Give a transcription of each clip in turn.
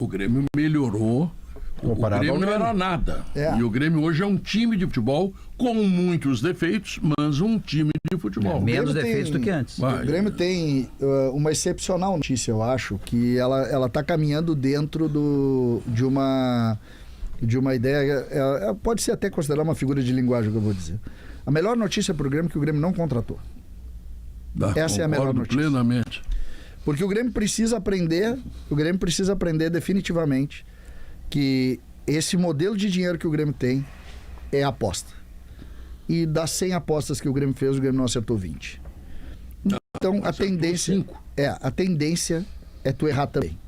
O Grêmio melhorou. O Grêmio não era nada. E o Grêmio hoje é um time de futebol com muitos defeitos, mas um time de futebol. Menos defeitos do que antes. O Grêmio tem uma excepcional notícia, eu acho, que ela está caminhando dentro de uma ideia, pode ser até considerar uma figura de linguagem, que eu vou dizer. A melhor notícia para o Grêmio é que o Grêmio não contratou. Essa é a melhor notícia. Plenamente. Porque o Grêmio precisa aprender definitivamente que esse modelo de dinheiro que o Grêmio tem é aposta. E das 100 apostas que o Grêmio fez, o Grêmio não acertou 20. Então a tendência é tu errar também.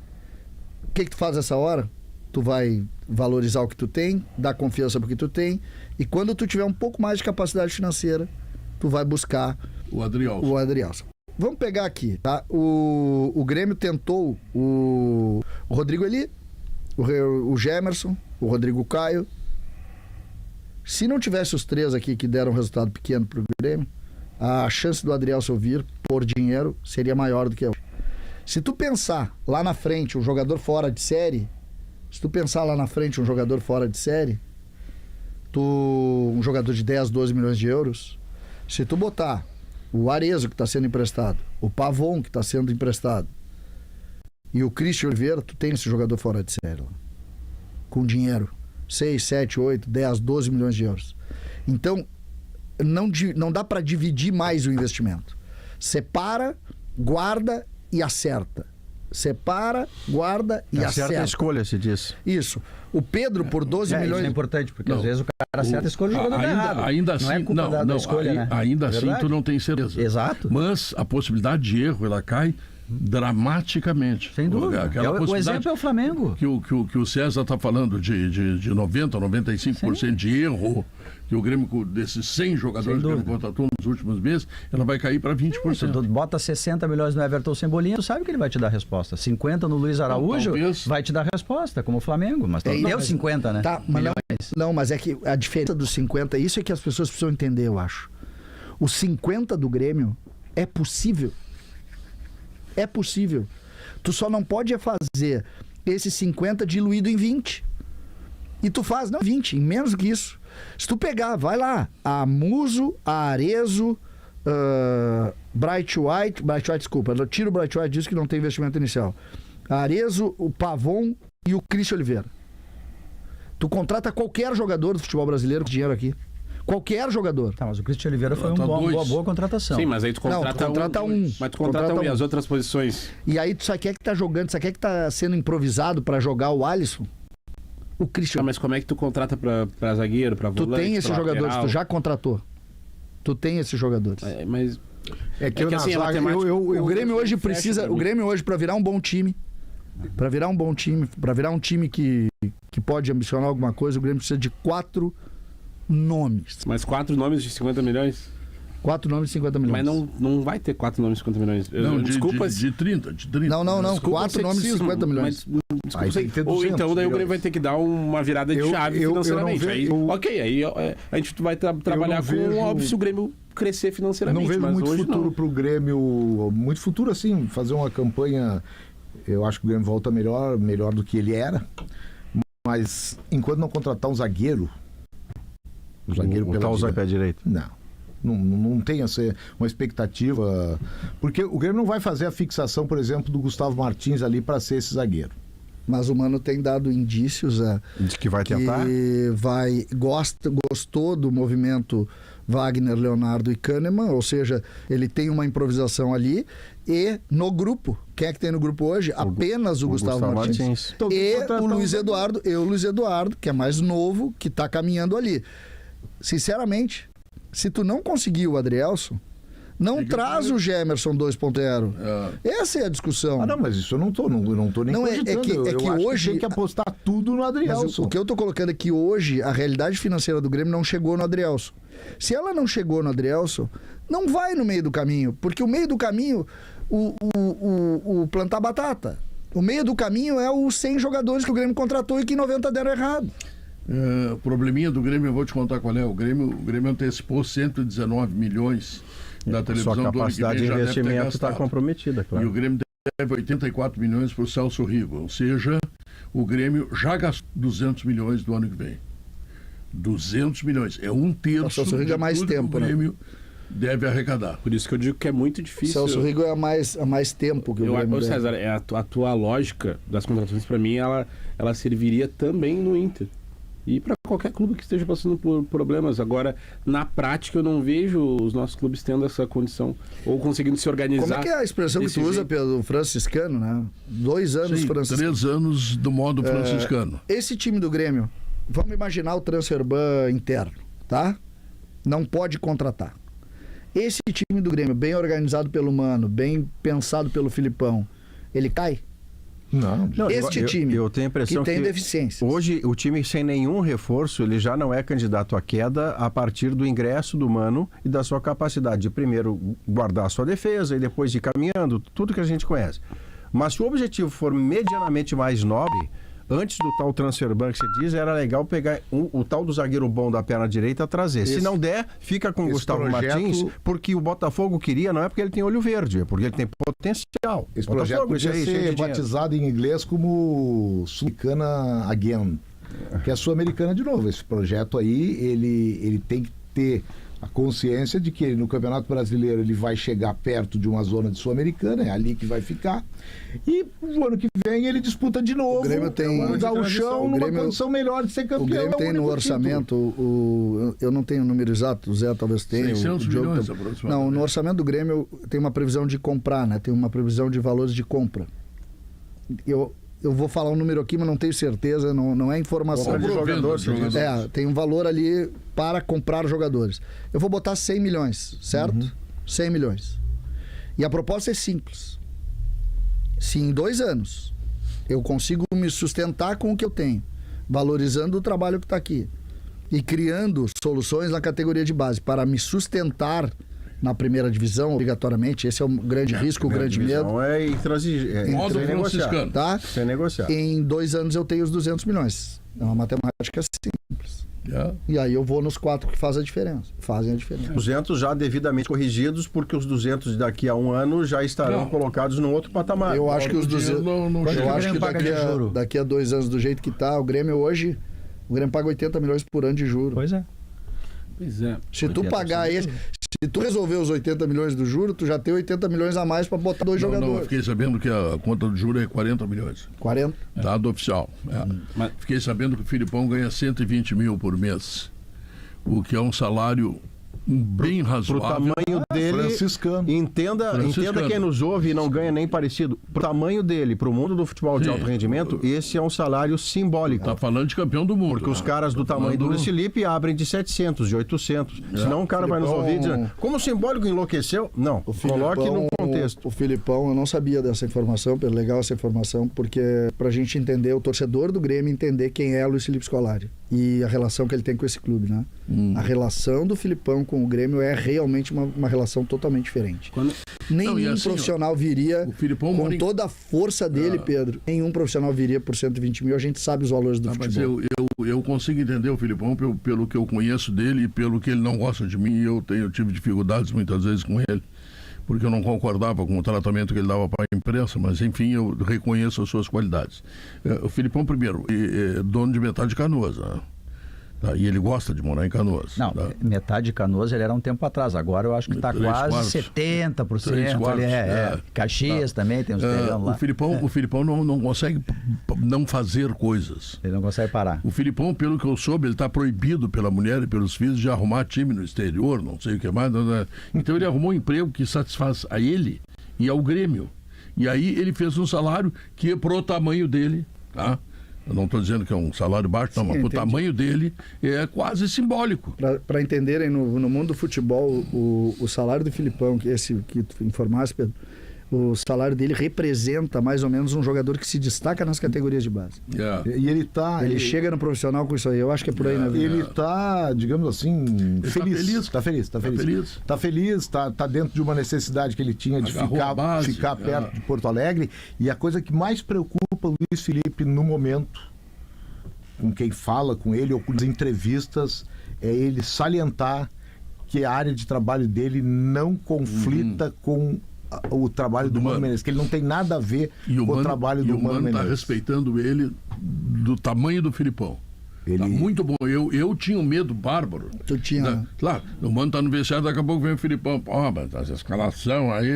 O que tu faz nessa hora? Tu vai valorizar o que tu tem, dar confiança pro que tu tem, e quando tu tiver um pouco mais de capacidade financeira, tu vai buscar o Adrielson. Vamos pegar aqui, tá? O Grêmio tentou o Rodrigo Eli, o Gemerson, o Rodrigo Caio. Se não tivesse os três aqui que deram um resultado pequeno pro Grêmio, a chance do Adrielson vir por dinheiro seria maior do que hoje. Se tu pensar lá na frente um jogador fora de série, um jogador de 10, 12 milhões de euros, se tu botar o Arezzo, que está sendo emprestado, o Pavon, que está sendo emprestado, e o Christian Oliveira, tu tem esse jogador fora de série lá, com dinheiro, 6, 7, 8, 10, 12 milhões de euros. Então não dá para dividir mais o investimento. Separa, guarda e acerta. Separa, guarda e acerta. Acerta a escolha, se diz. Isso. O Pedro por 12 milhões... Isso é importante, porque às vezes o cara acerta a escolha e o jogador errado. Ainda assim, não é culpa da escolha, né? Ainda assim, tu não tem certeza. Exato. Mas a possibilidade de erro, ela cai dramaticamente. Sem dúvida. O exemplo é o Flamengo. Que o César está falando de 90%, 95% de erro, que o Grêmio, desses 100 jogadores que ele contratou nos últimos meses, ela vai cair para 20%. Tu bota 60 milhões no Everton Cebolinha, tu sabe que ele vai te dar a resposta. 50 no Luiz Araújo, vai te dar a resposta, como o Flamengo. Mas deu 50, né? Tá, mas mas é que a diferença dos 50, isso é que as pessoas precisam entender, eu acho. Os 50 do Grêmio é possível. É possível. Tu só não pode fazer esses 50 diluído em 20. E tu faz, não, 20, em menos do que isso. Se tu pegar, vai lá, a Muso, a Arezzo, Bright White, desculpa, eu tiro o Bright White disso que não tem investimento inicial. A Arezzo, o Pavon e o Christian Oliveira. Tu contrata qualquer jogador do futebol brasileiro com dinheiro aqui. Qualquer jogador. Tá, mas o Christian Oliveira foi uma boa contratação. Sim, mas aí tu contrata um. Mas tu contrata um e as outras posições. E aí tu sabe quem é que tá jogando, sabe quem é que tá sendo improvisado pra jogar o Alisson? O Christian. Mas como é que tu contrata pra zagueiro, pra volante? Tu tem esses jogadores, tu já contratou. Tu tem esses jogadores. Mas... assim, o Grêmio hoje precisa... O Grêmio hoje, pra virar um bom time, pra virar um time que pode ambicionar alguma coisa, o Grêmio precisa de 4 nomes. Mas 4 nomes de 50 milhões? 4 nomes de 50 milhões. Mas não vai ter 4 nomes de 50 milhões. Não, desculpa. De 30. Não. 4 nomes de 50 milhões. Ou então daí o Grêmio vai ter que dar uma virada de chave financeiramente. Aí a gente vai trabalhar com óbvio se o Grêmio crescer financeiramente. Não vejo muito futuro pro Grêmio. Muito futuro, assim, fazer uma campanha. Eu acho que o Grêmio volta melhor do que ele era. Mas enquanto não contratar um zagueiro. O zagueiro pela pé direito. Não tem uma expectativa, porque o Grêmio não vai fazer a fixação, por exemplo, do Gustavo Martins ali para ser esse zagueiro. Mas o Mano tem dado indícios de que vai tentar. Gostou do movimento Wagner, Leonardo e Kahneman, ou seja, ele tem uma improvisação ali. E no grupo, quem é que tem no grupo hoje? Apenas o Gustavo Martins. Então, e o Luiz Eduardo, que é mais novo, que está caminhando ali. Sinceramente, se tu não conseguir o Adrielson, não traz o Gemerson 2.0. Essa é a discussão. Não, mas isso eu não tô nem cogitando. É que hoje tem que apostar tudo no Adrielson. O que eu tô colocando é que hoje a realidade financeira do Grêmio não chegou no Adrielson. Se ela não chegou no Adrielson, não vai no meio do caminho, porque o meio do caminho, o plantar batata. O meio do caminho é os 100 jogadores que o Grêmio contratou e que 90 deram errado. O probleminha do Grêmio, eu vou te contar qual é. O Grêmio antecipou 119 milhões da televisão. Sua capacidade de investimento está comprometida, claro. E o Grêmio deve 84 milhões para o Celso Rigo. Ou seja, O Grêmio já gastou 200 milhões do ano que vem. 200 milhões. É um terço Celso Rigo é mais tempo, que o Grêmio deve arrecadar. Por isso que eu digo que é muito difícil. Celso Rigo é mais tempo que o Grêmio. César, a tua lógica das contratações, para mim, ela serviria também no Inter. E para qualquer clube que esteja passando por problemas. Agora, na prática, eu não vejo os nossos clubes tendo essa condição ou conseguindo se organizar. Como é que é a expressão que tu usa pelo franciscano, né? 2 anos franciscano. 3 anos do modo franciscano. Esse time do Grêmio, vamos imaginar o transferban interno, tá? Não pode contratar. Esse time do Grêmio, bem organizado pelo Mano, bem pensado pelo Filipão, ele cai? Não, este time eu tenho a impressão que tem que deficiências. Hoje o time sem nenhum reforço, ele já não é candidato à queda a partir do ingresso do Mano e da sua capacidade de primeiro guardar a sua defesa e depois ir caminhando, tudo que a gente conhece. Mas se o objetivo for medianamente mais nobre, antes do tal transferban que você diz, era legal pegar o tal do zagueiro bom da perna direita trazer. Se não der, fica com o Gustavo Martins, porque o Botafogo queria, não é porque ele tem olho verde, é porque ele tem potencial. Esse projeto podia ser batizado em inglês como Sul-Americana Again, que é Sul-Americana de novo. Esse projeto aí, ele tem que ter a consciência de que no Campeonato Brasileiro ele vai chegar perto de uma zona de Sul-Americana, é ali que vai ficar. E o ano que vem ele disputa de novo. O Grêmio tem um gauchão numa condição melhor de ser campeão. O Grêmio tem no orçamento, eu não tenho o número exato, o Zé talvez tenha. 600 milhões aproximadamente. Não, no orçamento do Grêmio tem uma previsão de comprar, né? Tem uma previsão de valores de compra. Eu vou falar um número aqui, mas não tenho certeza, não é informação. Jogadores. Tem um valor ali para comprar jogadores. Eu vou botar 100 milhões, certo? 100 milhões. E a proposta é simples. Se em 2 anos eu consigo me sustentar com o que eu tenho, valorizando o trabalho que está aqui e criando soluções na categoria de base para me sustentar na primeira divisão, obrigatoriamente, esse é o grande risco, o grande medo. Modo franciscano. Tá? Sem negociar. Em 2 anos eu tenho os 200 milhões. É uma matemática simples. E aí eu vou nos 4 que fazem a diferença. 200 já devidamente corrigidos, porque os 200 daqui a 1 ano já estarão colocados num outro patamar. Eu acho que os 200... Eu acho que daqui a 2 anos, do jeito que está, o Grêmio hoje, o Grêmio paga 80 milhões por ano de juros. Pois é. Se tu pagar esse... Se tu resolver os 80 milhões do juro, tu já tem 80 milhões a mais para botar 2 jogadores. Eu fiquei sabendo que a conta do juro é 40 milhões. 40? Dado oficial. Mas fiquei sabendo que o Filipão ganha 120 mil por mês. O que é um salário bem razoável. Pro tamanho dele, franciscano. Entenda quem nos ouve e não ganha nem parecido. Pro tamanho dele, pro mundo do futebol de alto rendimento, esse é um salário simbólico. Tá falando de campeão do mundo. Porque os caras do tamanho do Luiz Felipe abrem de 700, de 800. Senão o cara vai nos ouvir dizendo, como o simbólico enlouqueceu? Não, coloque no contexto. O Filipão, eu não sabia dessa informação, legal essa informação, porque pra gente entender, o torcedor do Grêmio entender quem é o Luiz Felipe Scolari e a relação que ele tem com esse clube, né? A relação do Filipão com o Grêmio é realmente uma relação totalmente diferente. Nenhum profissional viria com toda a força dele, Pedro. Nenhum profissional viria por 120 mil. A gente sabe os valores do futebol. Mas eu consigo entender o Filipão pelo que eu conheço dele e pelo que ele não gosta de mim. Eu tive dificuldades muitas vezes com ele, porque eu não concordava com o tratamento que ele dava para a imprensa, mas enfim, eu reconheço as suas qualidades. O Filipão, primeiro, é dono de metade de Canoas, né? Tá, e ele gosta de morar em Canoas. Não, tá? Metade de Canoas ele era um tempo atrás. Agora eu acho que está quase 70%. Ele Caxias também tem uns terrenos lá. O Filipão não consegue não fazer coisas. Ele não consegue parar. O Filipão, pelo que eu soube, ele está proibido pela mulher e pelos filhos de arrumar time no exterior, não sei o que mais. Então ele arrumou um emprego que satisfaz a ele e ao Grêmio. E aí ele fez um salário que é pro tamanho dele, tá? Eu não estou dizendo que é um salário baixo, não, mas o tamanho dele é quase simbólico. Para entenderem, no mundo do futebol, o salário do Filipão, que tu informaste, Pedro, o salário dele representa mais ou menos um jogador que se destaca nas categorias de base. E ele chega no profissional com isso aí, eu acho que é por aí, né? Ele está, digamos assim, feliz. Está feliz, está dentro de uma necessidade que ele tinha de ficar perto de Porto Alegre. E a coisa que mais preocupa o Luiz Felipe no momento, com quem fala com ele ou com as entrevistas, é ele salientar que a área de trabalho dele não conflita com o trabalho do Mano Menezes, que ele não tem nada a ver com o trabalho do Mano Menezes. Está respeitando ele do tamanho do Filipão. Tá muito bom. Eu tinha um medo bárbaro. Tu tinha, né? Claro, o Mano tá no vestiário, daqui a pouco vem o Filipão. Pô, mas essa escalação aí,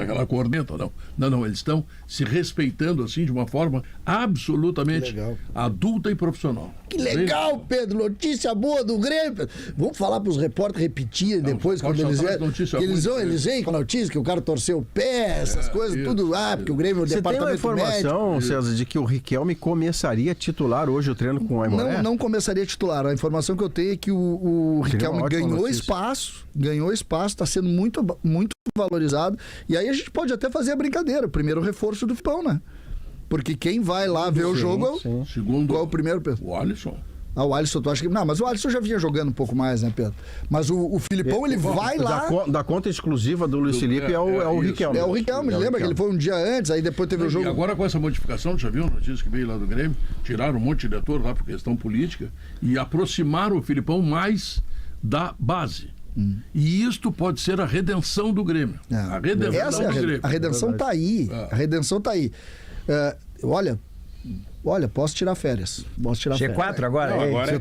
aquela corneta, não. Não, eles estão se respeitando assim de uma forma absolutamente adulta e profissional. Que legal, Pedro. Notícia boa do Grêmio, Pedro. Vamos falar para os repórteres repetirem depois, quando eles vêm. Eles vêm com a notícia que o cara torceu o pé, essas coisas, tudo. Porque o Grêmio, o departamento médico... Você tem uma informação, César, de que o Riquelme começaria a titular hoje o treino com o Aimoré? Não começaria a titular. A informação que eu tenho é que o Riquelme ganhou espaço, está sendo muito, muito valorizado. E aí a gente pode até fazer a brincadeira. Primeiro reforço do Filipão, né? Porque quem vai lá ver o jogo Segundo, qual é o primeiro, Pedro? O Alisson. O Alisson, tu acha que... Não, mas o Alisson já vinha jogando um pouco mais, né, Pedro? Mas o Filipão, ele vai lá... Da conta exclusiva do Luiz Felipe é o Riquelme. É o Riquelme, lembra que ele foi um dia antes, aí depois teve o jogo... E agora com essa modificação, já viu a notícia que veio lá do Grêmio? Tiraram um monte de diretor lá por questão política e aproximaram o Filipão mais da base. E isto pode ser a redenção do Grêmio. A redenção do Grêmio. A redenção está aí. A redenção está aí. Olha, posso tirar férias. G4 agora? Você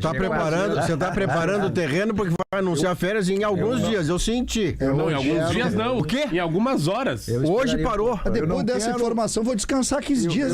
está preparando o terreno porque vai anunciar férias em alguns dias. Eu senti. Não, em alguns dias não. O quê? Em algumas horas. Hoje parou. Depois dessa informação, vou descansar 15 dias.